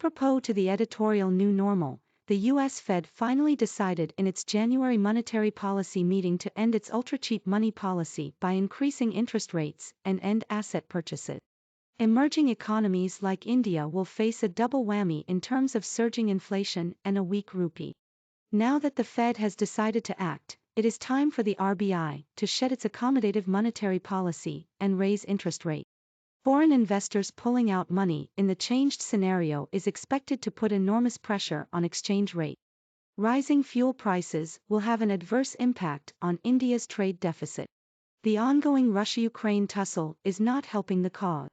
Apropos to the editorial new normal, the U.S. Fed finally decided in its January monetary policy meeting to end its ultra-cheap money policy by increasing interest rates and end asset purchases. Emerging economies like India will face a double whammy in terms of surging inflation and a weak rupee. Now that the Fed has decided to act, it is time for the RBI to shed its accommodative monetary policy and raise interest rates. Foreign investors pulling out money in the changed scenario is expected to put enormous pressure on exchange rate. Rising fuel prices will have an adverse impact on India's trade deficit. The ongoing Russia-Ukraine tussle is not helping the cause.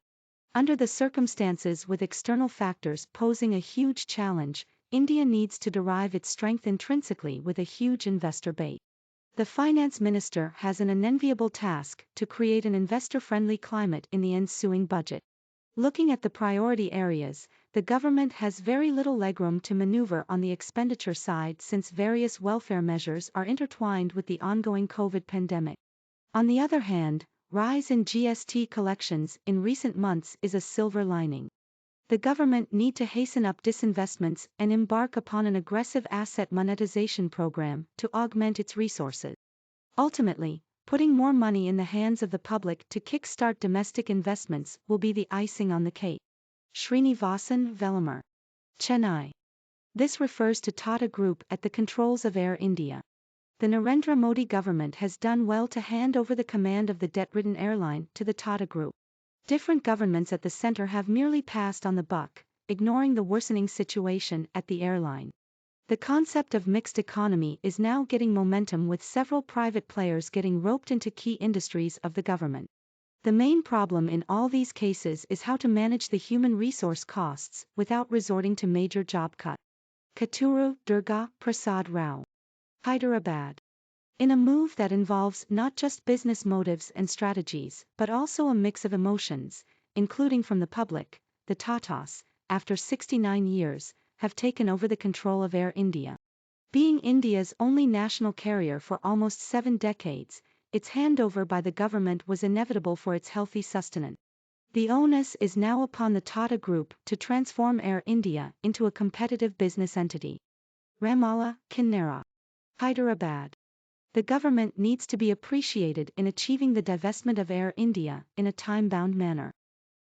Under the circumstances, with external factors posing a huge challenge, India needs to derive its strength intrinsically with a huge investor base. The finance minister has an unenviable task to create an investor-friendly climate in the ensuing budget. Looking at the priority areas, the government has very little legroom to maneuver on the expenditure side since various welfare measures are intertwined with the ongoing COVID pandemic. On the other hand, rise in GST collections in recent months is a silver lining. The government need to hasten up disinvestments and embark upon an aggressive asset monetization program to augment its resources. Ultimately, putting more money in the hands of the public to kickstart domestic investments will be the icing on the cake. Srinivasan Velamur Chennai This refers to Tata Group at the controls of Air India. The Narendra Modi government has done well to hand over the command of the debt-ridden airline to the Tata Group. Different governments at the center have merely passed on the buck, ignoring the worsening situation at the airline. The concept of mixed economy is now getting momentum, with several private players getting roped into key industries of the government. The main problem in all these cases is how to manage the human resource costs without resorting to major job cuts. Katturu Durga Prasad Rao Hyderabad. In a move that involves not just business motives and strategies, but also a mix of emotions, including from the public, the Tatas, after 69 years, have taken over the control of Air India. Being India's only national carrier for almost 7 decades, its handover by the government was inevitable for its healthy sustenance. The onus is now upon the Tata Group to transform Air India into a competitive business entity. Ramala Kinnera Hyderabad. The government needs to be appreciated in achieving the divestment of Air India in a time-bound manner.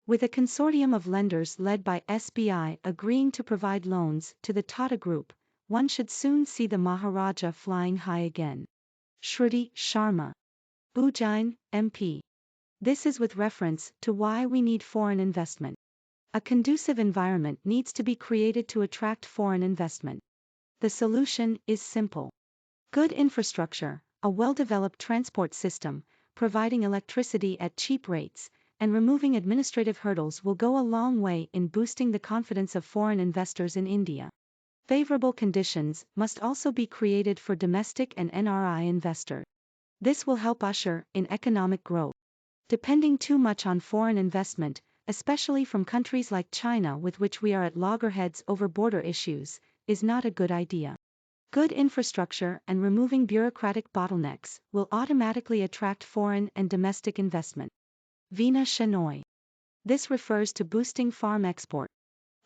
With a consortium of lenders led by SBI agreeing to provide loans to the Tata Group, one should soon see the Maharaja flying high again. Shruti Sharma Ujjain, MP. This is with reference to why we need foreign investment. A conducive environment needs to be created to attract foreign investment. The solution is simple. Good infrastructure, a well-developed transport system, providing electricity at cheap rates, and removing administrative hurdles will go a long way in boosting the confidence of foreign investors in India. Favorable conditions must also be created for domestic and NRI investors. This will help usher in economic growth. Depending too much on foreign investment, especially from countries like China with which we are at loggerheads over border issues, is not a good idea. Good infrastructure and removing bureaucratic bottlenecks will automatically attract foreign and domestic investment. Veena Shenoy This refers to boosting farm export.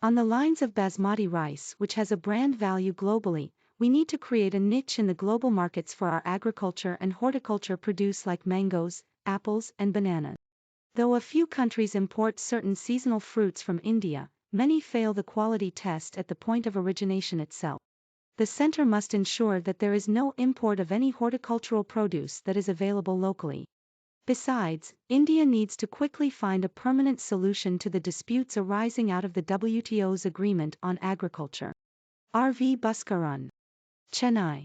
On the lines of Basmati rice, which has a brand value globally, we need to create a niche in the global markets for our agriculture and horticulture produce like mangoes, apples, and bananas. Though a few countries import certain seasonal fruits from India, many fail the quality test at the point of origination itself. The center must ensure that there is no import of any horticultural produce that is available locally. Besides, India needs to quickly find a permanent solution to the disputes arising out of the WTO's agreement on agriculture. R.V. Baskaran Chennai